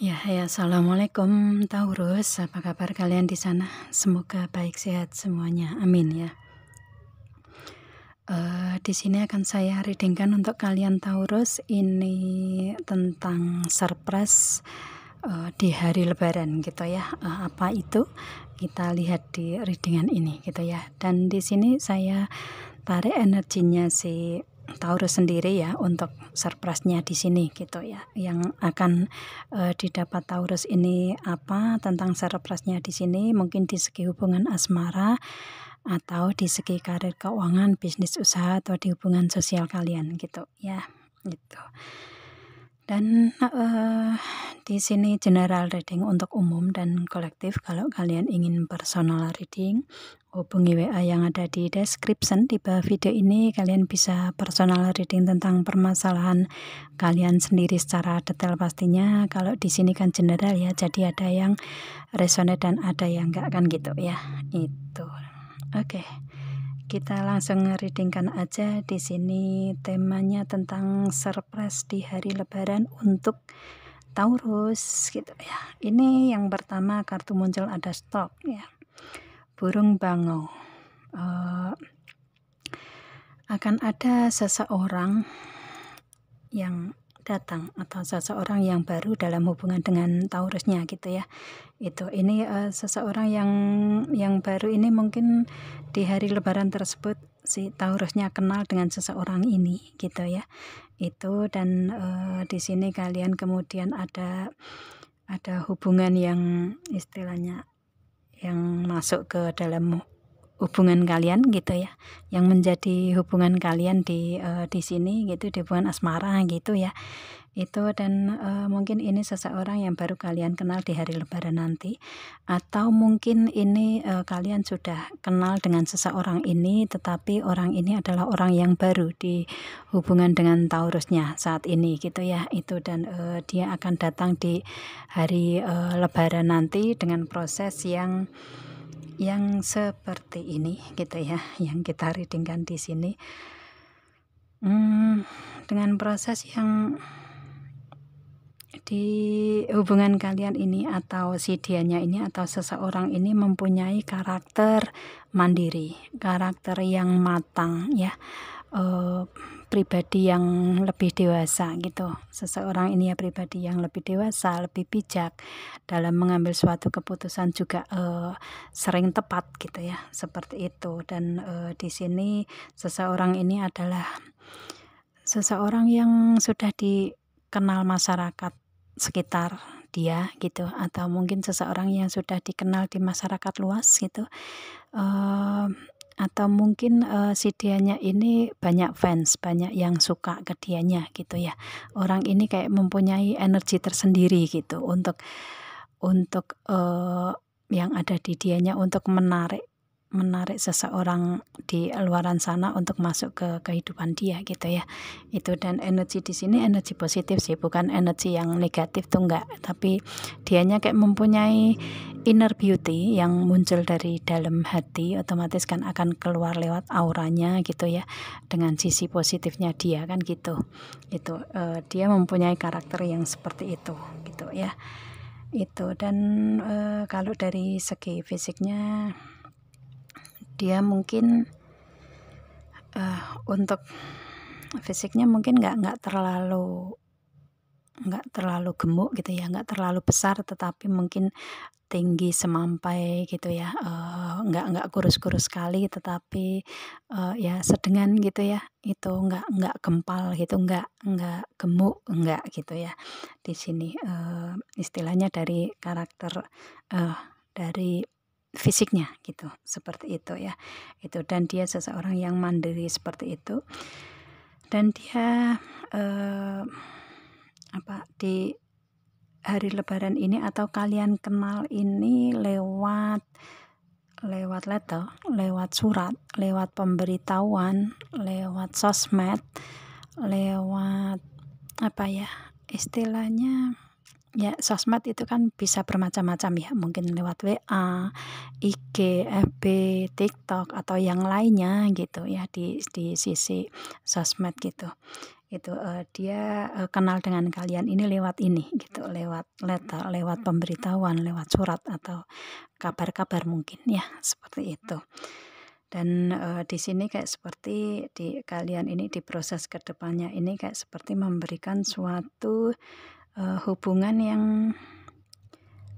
Assalamualaikum Taurus, apa kabar kalian di sana? Semoga baik sehat semuanya, amin ya. Di sini akan saya readingkan untuk kalian Taurus. Ini tentang surprise di hari Lebaran gitu ya. Apa itu? Kita lihat di readingan ini gitu ya. Dan di sini saya tarik energinya si Taurus sendiri ya untuk surprise-nya di sini gitu ya. Yang akan didapat Taurus ini apa tentang surprise-nya di sini, mungkin di segi hubungan asmara atau di segi karir, keuangan, bisnis, usaha, atau di hubungan sosial kalian gitu ya, gitu. Dan di sini general reading untuk umum dan kolektif. Kalau kalian ingin personal reading, hubungi WA yang ada di description di bawah video ini. Kalian bisa personal reading tentang permasalahan kalian sendiri secara detail pastinya. Kalau di sini kan general ya, jadi ada yang resonate dan ada yang enggak kan gitu ya. Itu. Oke. Kita langsung readingkan aja. Di sini temanya tentang surprise di hari Lebaran untuk Taurus gitu ya. Ini yang pertama kartu muncul ada stok ya. Burung bangau. Akan ada seseorang yang datang atau seseorang yang baru dalam hubungan dengan Taurusnya gitu ya. Ini seseorang yang baru ini mungkin di hari Lebaran tersebut si Taurusnya kenal dengan seseorang ini gitu ya. Dan di sini kalian kemudian ada hubungan yang istilahnya yang masuk ke dalam hubungan kalian gitu ya, yang menjadi hubungan kalian di sini gitu, di hubungan asmara gitu ya. Dan mungkin ini seseorang yang baru kalian kenal di hari Lebaran nanti, atau mungkin ini kalian sudah kenal dengan seseorang ini, tetapi orang ini adalah orang yang baru di hubungan dengan Taurusnya saat ini gitu ya. Dan dia akan datang di hari Lebaran nanti dengan proses yang seperti ini gitu ya, yang kita readingkan di sini, dengan proses yang di hubungan kalian ini, atau si dianya ini atau seseorang ini mempunyai karakter mandiri, karakter yang matang ya, pribadi yang lebih dewasa gitu. Seseorang ini ya pribadi yang lebih dewasa, lebih bijak dalam mengambil suatu keputusan, juga sering tepat gitu ya, seperti itu. Dan di sini seseorang ini adalah seseorang yang sudah dikenal masyarakat sekitar dia gitu, atau mungkin seseorang yang sudah dikenal di masyarakat luas gitu, atau mungkin si dianya ini banyak fans, banyak yang suka ke dianya gitu ya. Orang ini kayak mempunyai energi tersendiri gitu untuk yang ada di dianya, untuk menarik seseorang di luaran sana untuk masuk ke kehidupan dia gitu ya. Dan energi di sini energi positif sih, bukan energi yang negatif tuh enggak, tapi dianya kayak mempunyai inner beauty yang muncul dari dalam hati, otomatis kan akan keluar lewat auranya gitu ya, dengan sisi positifnya dia kan gitu. Dia mempunyai karakter yang seperti itu gitu ya. Dan kalau dari segi fisiknya, dia mungkin untuk fisiknya mungkin nggak terlalu gemuk gitu ya, nggak terlalu besar, tetapi mungkin tinggi semampai gitu ya, nggak kurus-kurus sekali, tetapi ya sedengan gitu ya. Nggak gempal gitu, nggak gemuk, nggak gitu ya. Di sini istilahnya dari karakter, dari fisiknya gitu, seperti itu ya. Dan dia seseorang yang mandiri seperti itu, dan dia di hari Lebaran ini atau kalian kenal ini lewat letter, lewat surat, lewat pemberitahuan, lewat sosmed, lewat istilahnya ya, sosmed itu kan bisa bermacam-macam ya, mungkin lewat WA, IG, FB, TikTok, atau yang lainnya gitu ya, di sisi sosmed gitu. itu dia kenal dengan kalian ini lewat ini gitu, lewat letter, lewat pemberitahuan, lewat surat atau kabar-kabar mungkin ya, seperti itu. Dan di sini kayak seperti di kalian ini di proses kedepannya ini kayak seperti memberikan suatu hubungan yang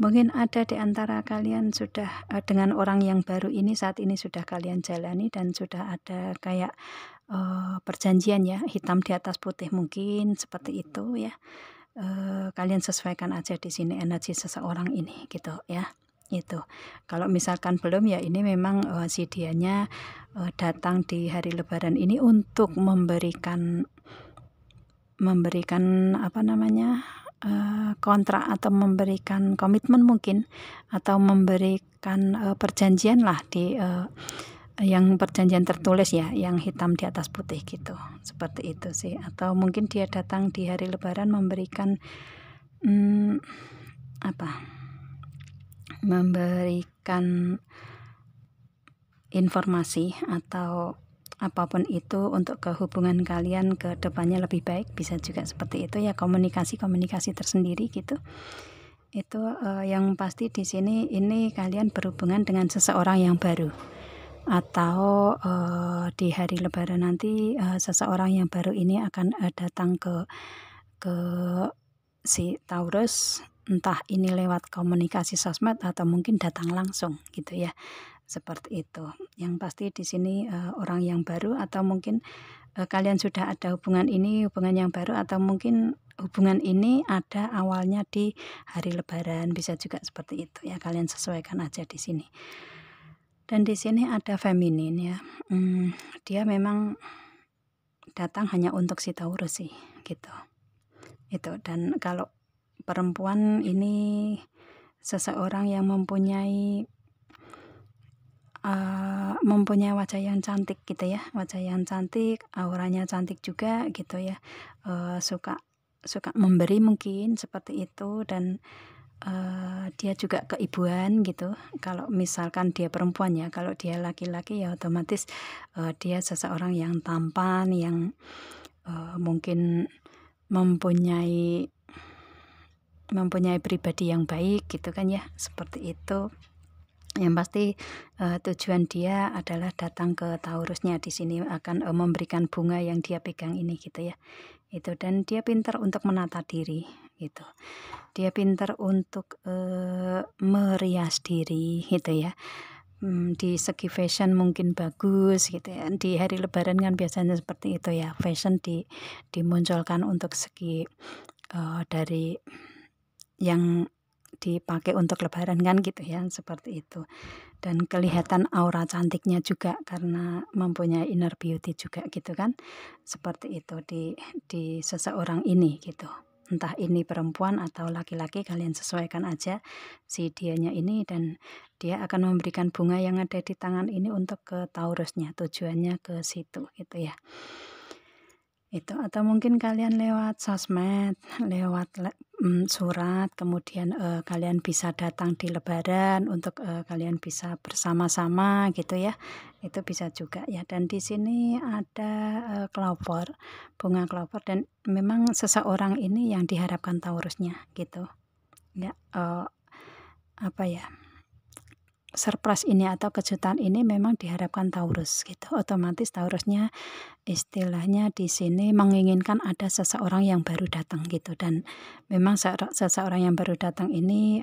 mungkin ada di antara kalian sudah dengan orang yang baru ini saat ini sudah kalian jalani dan sudah ada kayak perjanjian ya, hitam di atas putih mungkin seperti itu ya. Kalian sesuaikan aja di sini energi seseorang ini gitu ya. Itu. Kalau misalkan belum ya ini memang si dianya datang di hari lebaran ini untuk memberikan apa namanya, kontrak atau memberikan komitmen mungkin, atau memberikan perjanjian lah di yang perjanjian tertulis ya, yang hitam di atas putih gitu, seperti itu sih. Atau mungkin dia datang di hari lebaran memberikan memberikan informasi atau apapun itu untuk kehubungan kalian ke depannya lebih baik, bisa juga seperti itu ya, komunikasi tersendiri gitu. Itu yang pasti di sini ini kalian berhubungan dengan seseorang yang baru, atau di hari lebaran nanti seseorang yang baru ini akan datang ke si Taurus, entah ini lewat komunikasi sosmed atau mungkin datang langsung gitu ya. Seperti itu. Yang pasti di sini orang yang baru, atau mungkin kalian sudah ada hubungan yang baru, atau mungkin hubungan ini ada awalnya di hari lebaran, bisa juga seperti itu ya. Kalian sesuaikan aja di sini. Dan di sini ada feminin ya. Dia memang datang hanya untuk si Taurus sih gitu. Itu. Dan kalau perempuan ini seseorang yang mempunyai wajah yang cantik gitu ya, wajah yang cantik, auranya cantik juga gitu ya, suka memberi mungkin seperti itu. Dan dia juga keibuan gitu. Kalau misalkan dia perempuan ya, kalau dia laki-laki ya otomatis dia seseorang yang tampan, yang mungkin mempunyai pribadi yang baik gitu kan ya, seperti itu. Yang pasti tujuan dia adalah datang ke Taurusnya di sini, akan memberikan bunga yang dia pegang ini gitu ya. Itu. Dan dia pintar untuk menata diri gitu. Dia pintar untuk merias diri gitu ya. Di segi fashion mungkin bagus gitu ya. Di hari lebaran kan biasanya seperti itu ya, fashion dimunculkan untuk segi dari yang dipakai untuk lebaran kan gitu ya, seperti itu. Dan kelihatan aura cantiknya juga karena mempunyai inner beauty juga gitu kan, seperti itu di seseorang ini gitu. Entah ini perempuan atau laki-laki, kalian sesuaikan aja si dianya ini, dan dia akan memberikan bunga yang ada di tangan ini untuk ke Taurusnya, tujuannya ke situ gitu ya. Itu. Atau mungkin kalian lewat sosmed, lewat surat, kemudian kalian bisa datang di lebaran untuk kalian bisa bersama-sama gitu ya. Itu bisa juga ya. Dan di sini ada clover, bunga clover, dan memang seseorang ini yang diharapkan Taurusnya gitu ya. Apa ya, surprise ini atau kejutan ini memang diharapkan Taurus gitu. Otomatis Taurusnya istilahnya di sini menginginkan ada seseorang yang baru datang gitu. Dan memang seseorang yang baru datang ini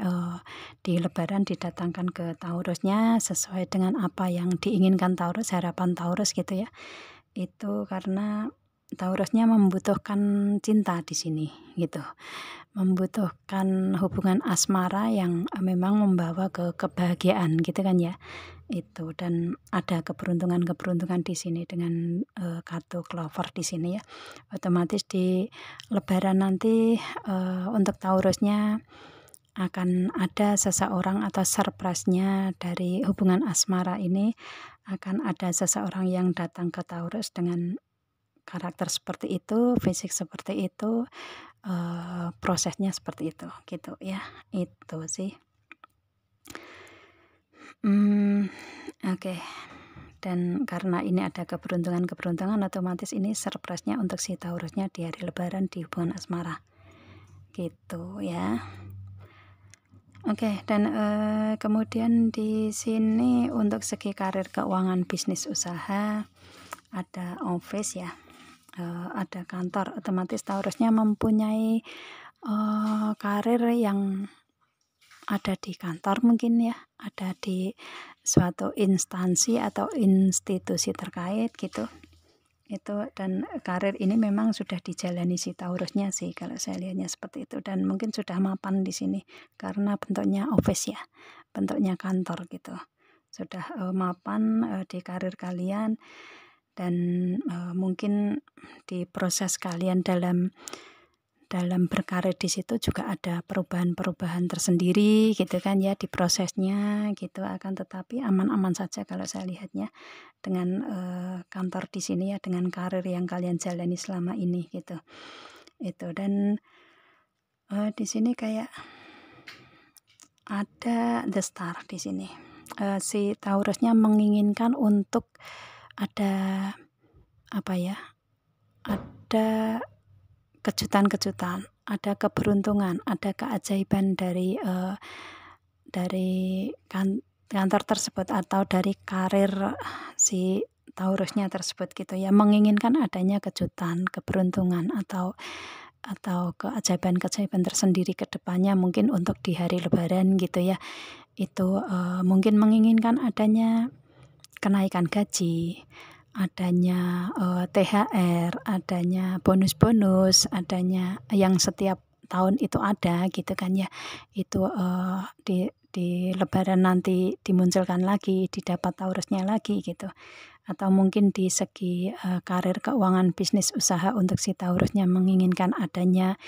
di lebaran didatangkan ke Taurusnya sesuai dengan apa yang diinginkan Taurus, harapan Taurus gitu ya. Itu karena Taurusnya membutuhkan cinta di sini gitu, membutuhkan hubungan asmara yang memang membawa ke kebahagiaan gitu kan ya. Itu. Dan ada keberuntungan di sini dengan kartu clover di sini ya. Otomatis di lebaran nanti untuk Taurusnya akan ada seseorang, atau surprise-nya dari hubungan asmara ini, akan ada seseorang yang datang ke Taurus dengan karakter seperti itu, fisik seperti itu, prosesnya seperti itu gitu ya. Itu sih. Oke. Dan karena ini ada keberuntungan otomatis ini surprise-nya untuk si Taurusnya di hari lebaran di hubungan asmara gitu ya. Oke, dan kemudian di sini untuk segi karir, keuangan, bisnis, usaha ada office ya, ada kantor, otomatis Taurusnya mempunyai karir yang ada di kantor mungkin ya, ada di suatu instansi atau institusi terkait gitu. Itu, dan karir ini memang sudah dijalani si Taurusnya sih kalau saya lihatnya seperti itu, dan mungkin sudah mapan di sini karena bentuknya office ya, bentuknya kantor gitu. Sudah mapan di karir kalian, dan mungkin di proses kalian dalam berkarir di situ juga ada perubahan-perubahan tersendiri gitu kan ya di prosesnya gitu, akan tetapi aman-aman saja kalau saya lihatnya dengan kantor di sini ya, dengan karir yang kalian jalani selama ini gitu. Itu, dan di sini kayak ada the star di sini. Si Taurusnya menginginkan untuk ada apa ya? Ada kejutan-kejutan, ada keberuntungan, ada keajaiban dari kantor tersebut atau dari karir si Taurusnya tersebut gitu ya, menginginkan adanya kejutan, keberuntungan atau keajaiban-keajaiban tersendiri ke depannya mungkin untuk di hari lebaran gitu ya. Itu mungkin menginginkan adanya kenaikan gaji, adanya THR, adanya bonus-bonus, adanya yang setiap tahun itu ada gitu kan ya. Itu di lebaran nanti dimunculkan lagi, didapat Taurusnya lagi gitu. Atau mungkin di segi karir, keuangan, bisnis, usaha untuk si Taurusnya menginginkan adanya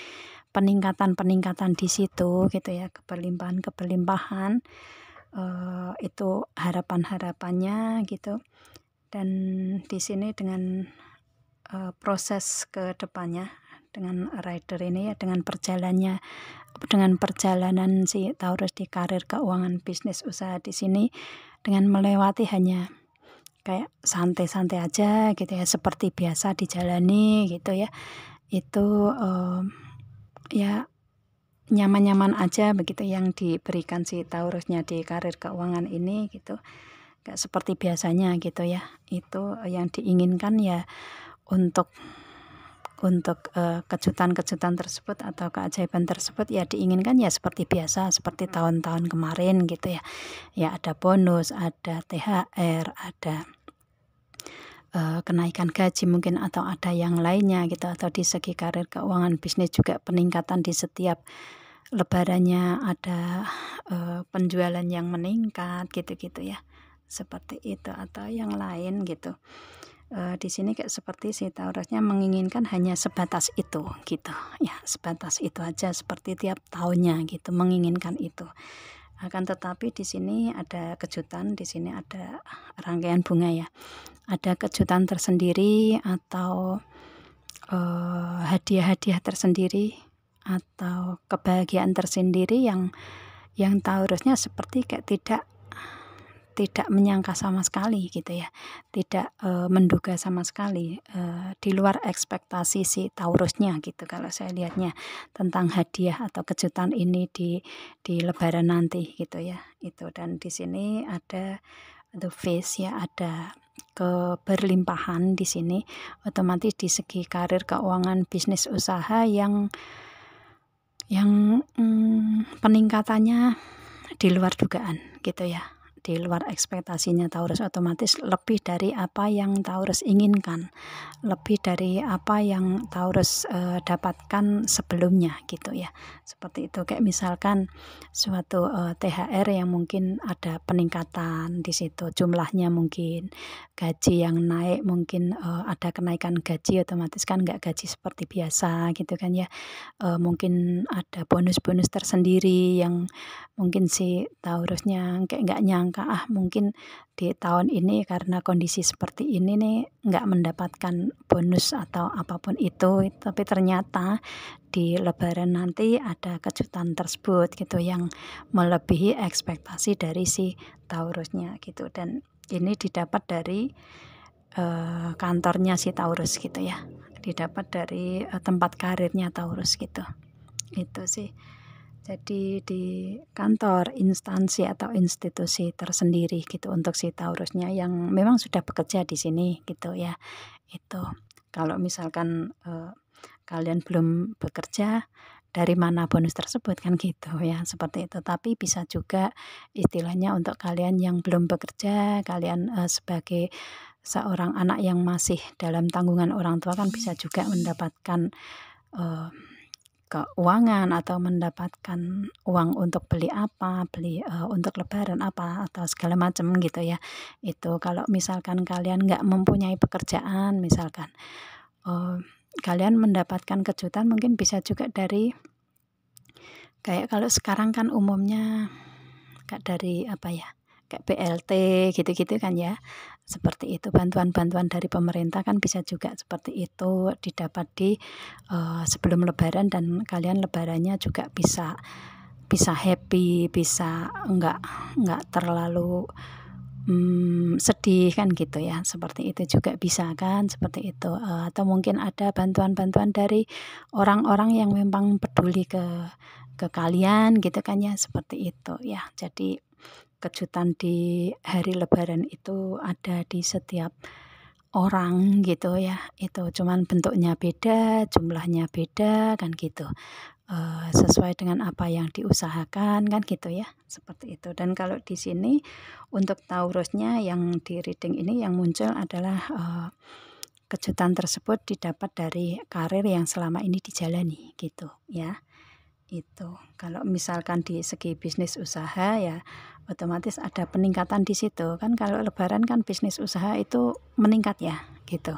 peningkatan-peningkatan di situ gitu ya, keberlimpahan-keberlimpahan. Itu harapan-harapannya gitu. Dan di sini dengan proses ke depannya dengan rider ini ya, dengan perjalanan si Taurus di karir, keuangan, bisnis, usaha di sini, dengan melewati hanya kayak santai-santai aja gitu ya, seperti biasa dijalani gitu ya. Itu ya nyaman-nyaman aja begitu yang diberikan si Taurusnya di karir keuangan ini gitu. Gak seperti biasanya gitu ya. Itu yang diinginkan ya untuk kejutan-kejutan tersebut atau keajaiban tersebut ya diinginkan ya seperti biasa, seperti tahun-tahun kemarin gitu ya. Ya ada bonus, ada THR, ada kenaikan gaji mungkin, atau ada yang lainnya gitu, atau di segi karir, keuangan, bisnis juga peningkatan di setiap lebarannya, ada penjualan yang meningkat gitu-gitu ya, seperti itu, atau yang lain gitu. Di sini kayak seperti si Taurusnya menginginkan hanya sebatas itu gitu ya, sebatas itu aja seperti tiap tahunnya gitu, menginginkan itu. Akan tetapi di sini ada kejutan, di sini ada rangkaian bunga ya, ada kejutan tersendiri atau hadiah-hadiah tersendiri atau kebahagiaan tersendiri yang Taurusnya seperti kayak tidak menyangka sama sekali gitu ya, tidak menduga sama sekali, di luar ekspektasi si Taurusnya gitu kalau saya lihatnya, tentang hadiah atau kejutan ini di lebaran nanti gitu ya. Itu, dan di sini ada the face ya, ada keberlimpahan di sini, otomatis di segi karir, keuangan, bisnis, usaha yang peningkatannya di luar dugaan gitu ya, di luar ekspektasinya Taurus, otomatis lebih dari apa yang Taurus inginkan, lebih dari apa yang Taurus dapatkan sebelumnya gitu ya, seperti itu. Kayak misalkan suatu THR yang mungkin ada peningkatan di situ jumlahnya, mungkin gaji yang naik, mungkin ada kenaikan gaji, otomatis kan nggak gaji seperti biasa gitu kan ya. Mungkin ada bonus-bonus tersendiri yang mungkin si Taurusnya kayak nggak nyangka, mungkin di tahun ini karena kondisi seperti ini nih nggak mendapatkan bonus atau apapun itu, tapi ternyata di lebaran nanti ada kejutan tersebut gitu yang melebihi ekspektasi dari si Taurusnya gitu. Dan ini didapat dari kantornya si Taurus gitu ya, didapat dari tempat karirnya Taurus gitu. Itu sih. Jadi di kantor, instansi atau institusi tersendiri gitu untuk si Taurusnya yang memang sudah bekerja di sini gitu ya. Itu. Kalau misalkan kalian belum bekerja, dari mana bonus tersebut kan gitu ya, seperti itu. Tapi bisa juga istilahnya untuk kalian yang belum bekerja, kalian sebagai seorang anak yang masih dalam tanggungan orang tua kan bisa juga mendapatkan keuangan atau mendapatkan uang untuk beli apa, beli untuk lebaran apa atau segala macam gitu ya. Itu kalau misalkan kalian nggak mempunyai pekerjaan misalkan, kalian mendapatkan kejutan mungkin bisa juga dari kayak kalau sekarang kan umumnya dari apa ya, kayak BLT gitu-gitu kan ya, seperti itu. Bantuan-bantuan dari pemerintah kan bisa juga seperti itu didapat di sebelum lebaran dan kalian lebarannya juga bisa happy, bisa enggak terlalu sedih kan gitu ya, seperti itu juga bisa kan, seperti itu. Atau mungkin ada bantuan-bantuan dari orang-orang yang memang peduli ke kalian gitu kan ya, seperti itu ya. Jadi kejutan di hari lebaran itu ada di setiap orang gitu ya, itu cuman bentuknya beda, jumlahnya beda kan gitu. Sesuai dengan apa yang diusahakan kan gitu ya, seperti itu. Dan kalau di sini untuk Taurusnya yang di reading ini yang muncul adalah kejutan tersebut didapat dari karir yang selama ini dijalani gitu ya. Itu kalau misalkan di segi bisnis usaha ya otomatis ada peningkatan di situ kan. Kalau lebaran kan bisnis usaha itu meningkat ya gitu.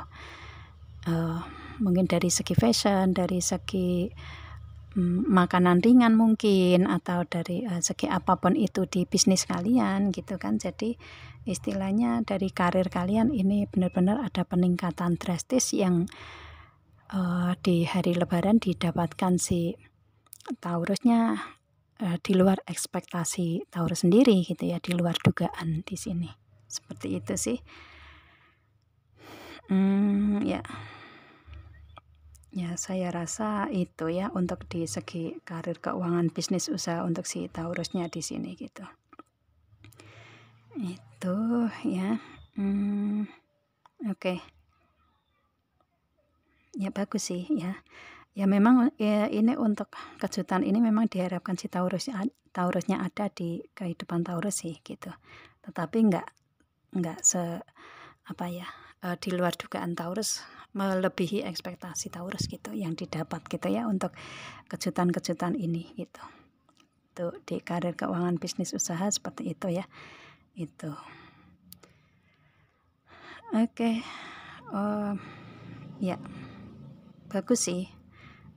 Mungkin dari segi fashion, dari segi makanan ringan mungkin, atau dari segi apapun itu di bisnis kalian gitu kan. Jadi istilahnya dari karir kalian ini benar-benar ada peningkatan drastis yang di hari lebaran didapatkan si Taurusnya di luar ekspektasi Taurus sendiri gitu ya, di luar dugaan di sini. Seperti itu sih. Ya. Ya, saya rasa itu ya untuk di segi karir, keuangan, bisnis usaha untuk si Taurusnya di sini gitu. Itu ya. Oke. Ya bagus sih ya. Ya memang ya ini untuk kejutan ini memang diharapkan si Taurusnya ada di kehidupan Taurus sih gitu. Tetapi enggak apa ya, di luar dugaan Taurus, melebihi ekspektasi Taurus gitu yang didapat gitu ya untuk kejutan-kejutan ini gitu. Tuh di karir, keuangan, bisnis usaha seperti itu ya. Itu. Oke. Ya. Bagus sih.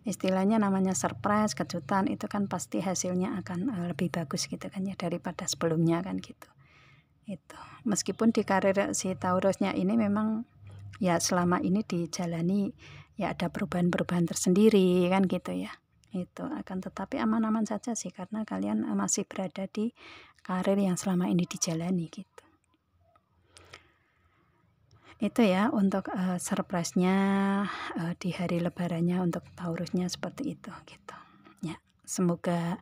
Istilahnya namanya surprise, kejutan itu kan pasti hasilnya akan lebih bagus gitu kan ya daripada sebelumnya kan gitu. Itu. Meskipun di karir si Taurusnya ini memang ya selama ini dijalani ya ada perubahan-perubahan tersendiri kan gitu ya. Itu akan tetapi aman-aman saja sih karena kalian masih berada di karir yang selama ini dijalani gitu. Itu ya untuk surprise-nya di hari lebarannya untuk Taurusnya seperti itu gitu. Ya, semoga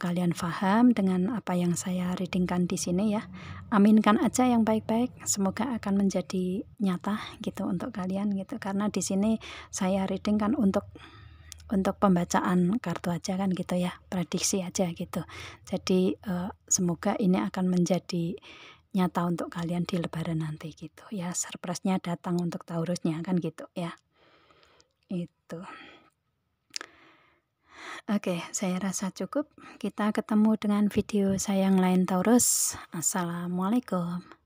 kalian paham dengan apa yang saya readingkan di sini ya. Aminkan aja yang baik-baik, semoga akan menjadi nyata gitu untuk kalian gitu. Karena di sini saya readingkan untuk pembacaan kartu aja kan gitu ya, prediksi aja gitu. Jadi semoga ini akan menjadi nyata untuk kalian di lebaran nanti gitu ya. Surprise-nya datang untuk Taurusnya kan gitu ya. Itu. Oke, saya rasa cukup. Kita ketemu dengan video saya yang lain Taurus. Assalamualaikum.